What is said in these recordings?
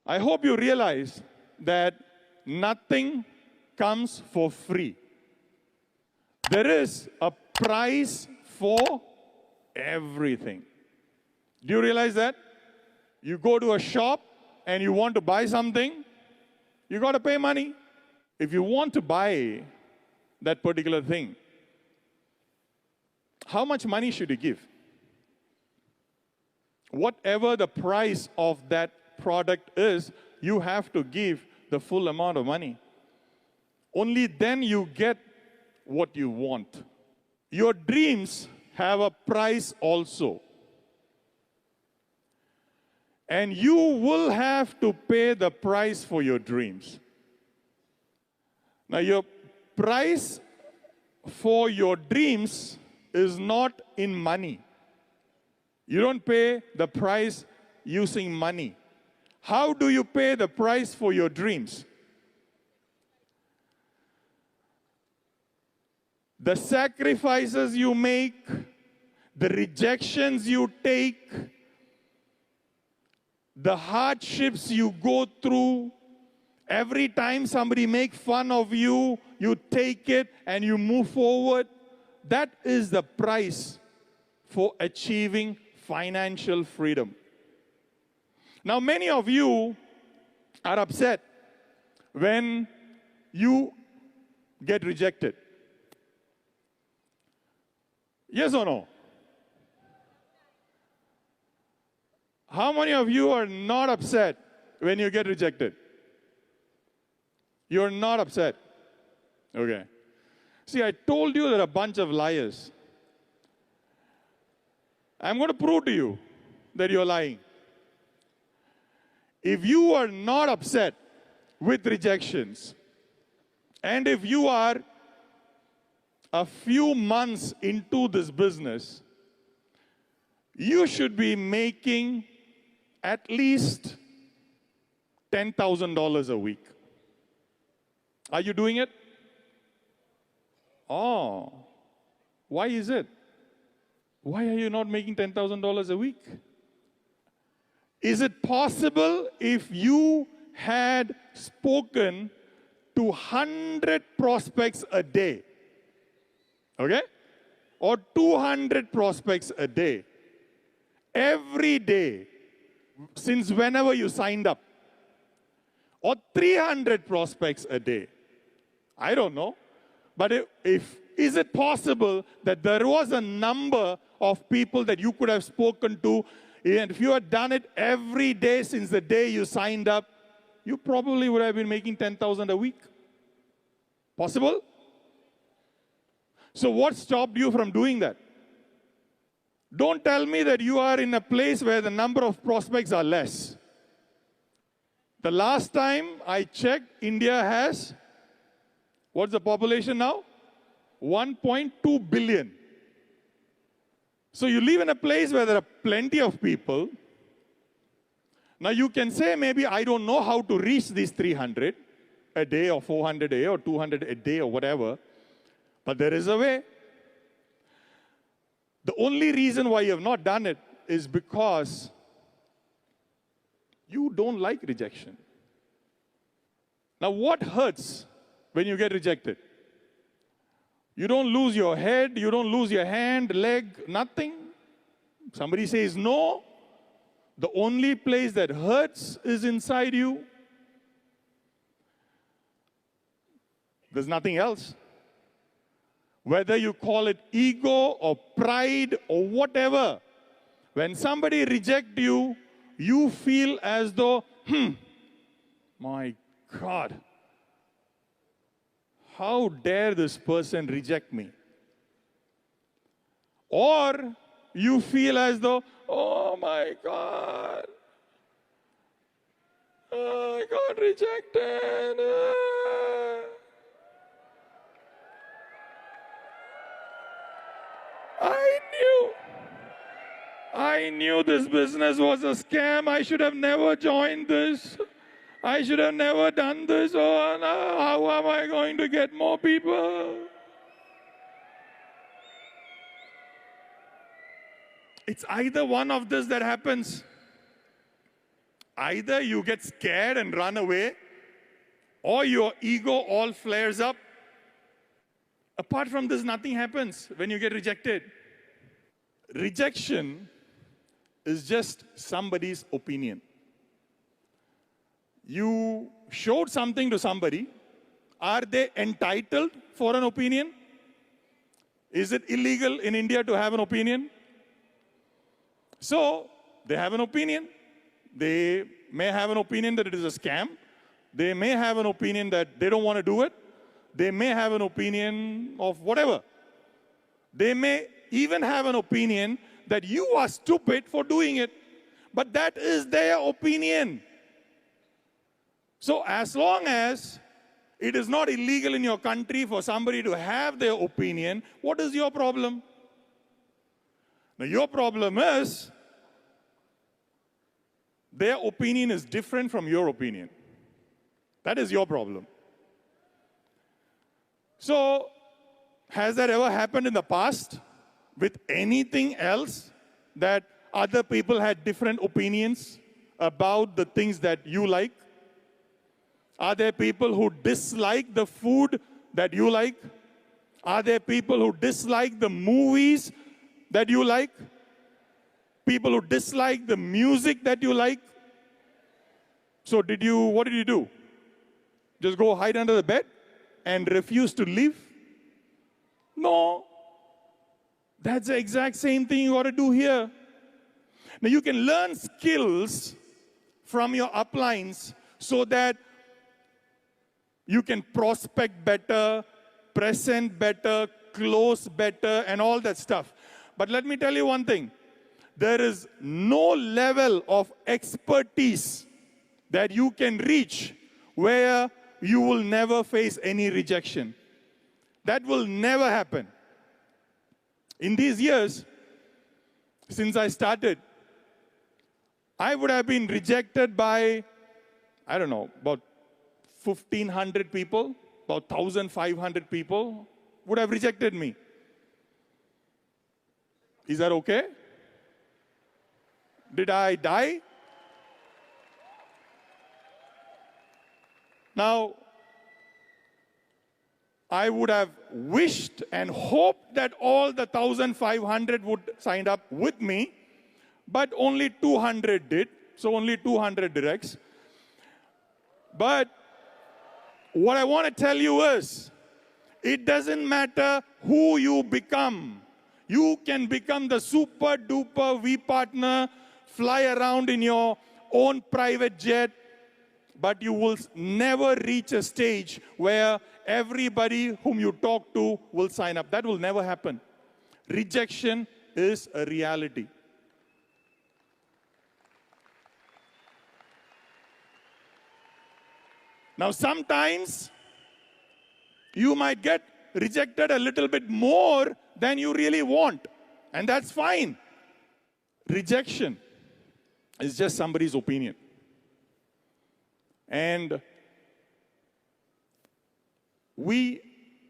I hope you realize that nothing comes for free. There is a price for everything. Do you realize that? You go to a shop and you want to buy something, you got to pay money. If you want to buy that particular thing, how much money should you give? Whatever the price of that product is, you have to give the full amount of money. Only then you get what you want. Your dreams have a price also. And you will have to pay the price for your dreams. Now, your price for your dreams is not in money. You don't pay the price using money. How do you pay the price for your dreams? The sacrifices you make, the rejections you take, the hardships you go through. Every time somebody makes fun of you, you take it and you move forward. That is the price for achieving financial freedom. Now, many of you are upset when you get rejected. Yes or no? How many of you are not upset when you get rejected? You're not upset. Okay. See, I told you there are a bunch of liars. I'm going to prove to you that you're lying. If you are not upset with rejections, and if you are a few months into this business, you should be making at least $10,000 a week. Are you doing it? Oh, why is it? Why are you not making $10,000 a week? Is it possible if you had spoken to 100 prospects a day, okay? Or 200 prospects a day, every day, since whenever you signed up, or 300 prospects a day? I don't know. But is it possible that there was a number of people that you could have spoken to, and if you had done it every day since the day you signed up, you probably would have been making $10,000 a week? Possible? So what stopped you from doing that? Don't tell me that you are in a place where the number of prospects are less. The last time I checked, India has, what's the population now? 1.2 billion. So you live in a place where there are plenty of people. Now you can say, maybe I don't know how to reach these 300 a day or 400 a day or 200 a day or whatever, but there is a way. The only reason why you have not done it is because you don't like rejection. Now what hurts when you get rejected? You don't lose your head, you don't lose your hand, leg, nothing. Somebody says no. The only place that hurts is inside you. There's nothing else. Whether you call it ego or pride or whatever, when somebody rejects you, you feel as though, my God, how dare this person reject me? Or you feel as though, oh my God, I got rejected. I knew this business was a scam. I should have never joined this. I should have never done this. Oh, no, how am I going to get more people? It's either one of this that happens. Either you get scared and run away, or your ego all flares up. Apart from this, nothing happens when you get rejected. Rejection is just somebody's opinion. You showed something to somebody. Are they entitled for an opinion? Is it illegal in India to have an opinion? So, they have an opinion. They may have an opinion that it is a scam. They may have an opinion that they don't want to do it. They may have an opinion of whatever. They may even have an opinion that you are stupid for doing it. But that is their opinion. So as long as it is not illegal in your country for somebody to have their opinion, what is your problem? Now your problem is their opinion is different from your opinion. That is your problem. So, has that ever happened in the past with anything else that other people had different opinions about the things that you like? Are there people who dislike the food that you like? Are there people who dislike the movies that you like? People who dislike the music that you like? So what did you do? Just go hide under the bed and refuse to leave? No. That's the exact same thing you got to do here. Now you can learn skills from your uplines so that you can prospect better, present better, close better, and all that stuff. But let me tell you one thing. There is no level of expertise that you can reach where you will never face any rejection. That will never happen. In these years, since I started, I would have been rejected by, I don't know, about 1,500 people, about 1,500 people would have rejected me. Is that okay? Did I die? Now, I would have wished and hoped that all the 1,500 would sign up with me, but only 200 did, so only 200 directs. But what I want to tell you is, it doesn't matter who you become. You can become the super duper V partner, fly around in your own private jet, but you will never reach a stage where everybody whom you talk to will sign up. That will never happen. Rejection is a reality. Now, sometimes you might get rejected a little bit more than you really want, and that's fine. Rejection is just somebody's opinion. And we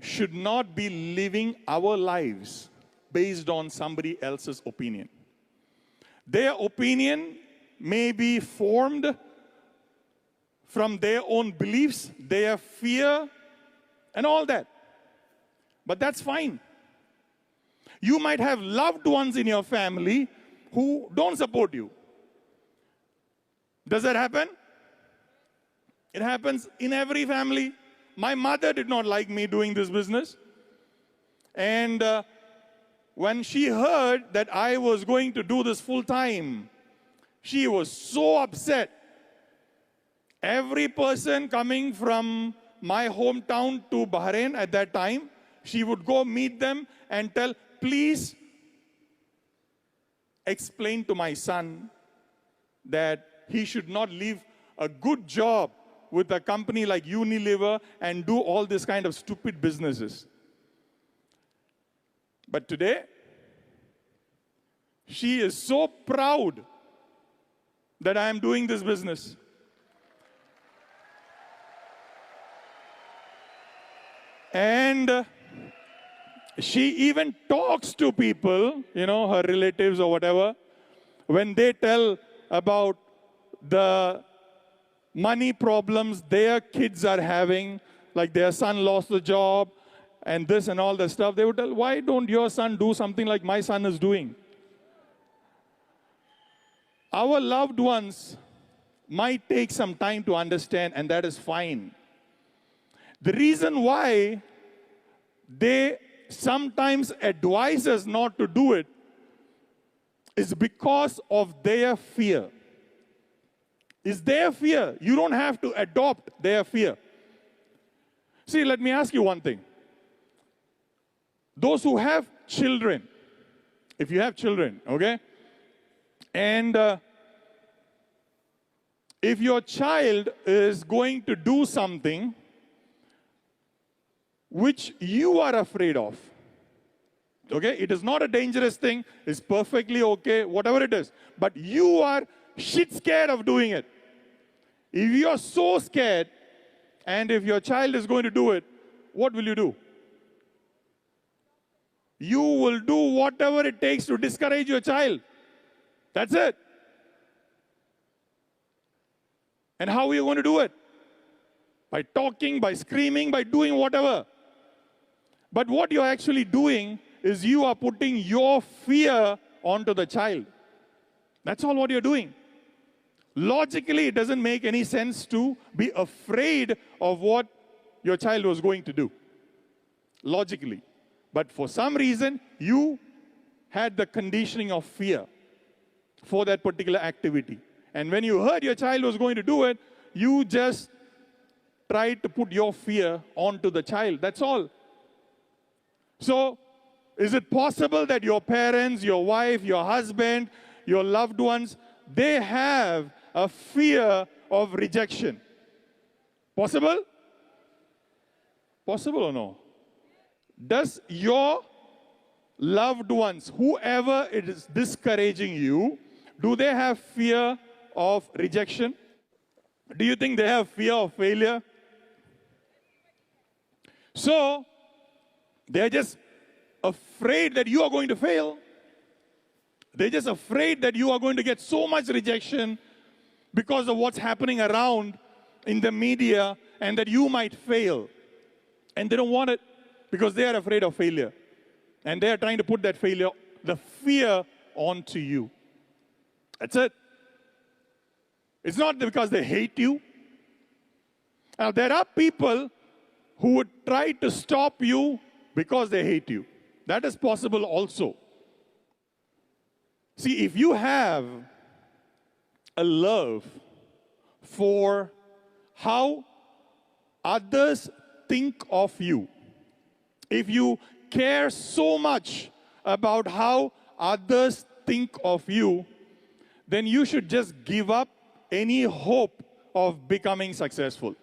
should not be living our lives based on somebody else's opinion. Their opinion may be formed from their own beliefs, their fear, and all that. But that's fine. You might have loved ones in your family who don't support you. Does that happen? It happens in every family. My mother did not like me doing this business. And when she heard that I was going to do this full time, she was so upset. Every person coming from my hometown to Bahrain at that time, she would go meet them and tell, please explain to my son that he should not leave a good job with a company like Unilever and do all this kind of stupid businesses. But today, she is so proud that I am doing this business. And she even talks to people, her relatives or whatever, when they tell about the money problems their kids are having, like their son lost the job and this and all the stuff, they would tell, why don't your son do something like my son is doing? Our loved ones might take some time to understand, and that is fine. The reason why they sometimes advise us not to do it is because of their fear. It's their fear. You don't have to adopt their fear. See, let me ask you one thing. Those who have children, if you have children, okay? And if your child is going to do something which you are afraid of, okay? It is not a dangerous thing. It's perfectly okay, whatever it is. But you are shit scared of doing it. If you are so scared, and if your child is going to do it, what will you do? You will do whatever it takes to discourage your child. That's it. And how are you going to do it? By talking, by screaming, by doing whatever. But what you're actually doing is you are putting your fear onto the child. That's all what you're doing. Logically, it doesn't make any sense to be afraid of what your child was going to do. Logically. But for some reason, you had the conditioning of fear for that particular activity. And when you heard your child was going to do it, you just tried to put your fear onto the child. That's all. So, is it possible that your parents, your wife, your husband, your loved ones, they have a fear of rejection? Possible? Possible or no? Does your loved ones, whoever it is discouraging you, do they have fear of rejection? Do you think they have fear of failure? So, they're just afraid that you are going to fail. They're just afraid that you are going to get so much rejection because of what's happening around in the media and that you might fail. And they don't want it because they are afraid of failure. And they are trying to put that failure, the fear, onto you. That's it. It's not because they hate you. Now, there are people who would try to stop you because they hate you. That is possible also. See, if you have a love for how others think of you, if you care so much about how others think of you, then you should just give up any hope of becoming successful.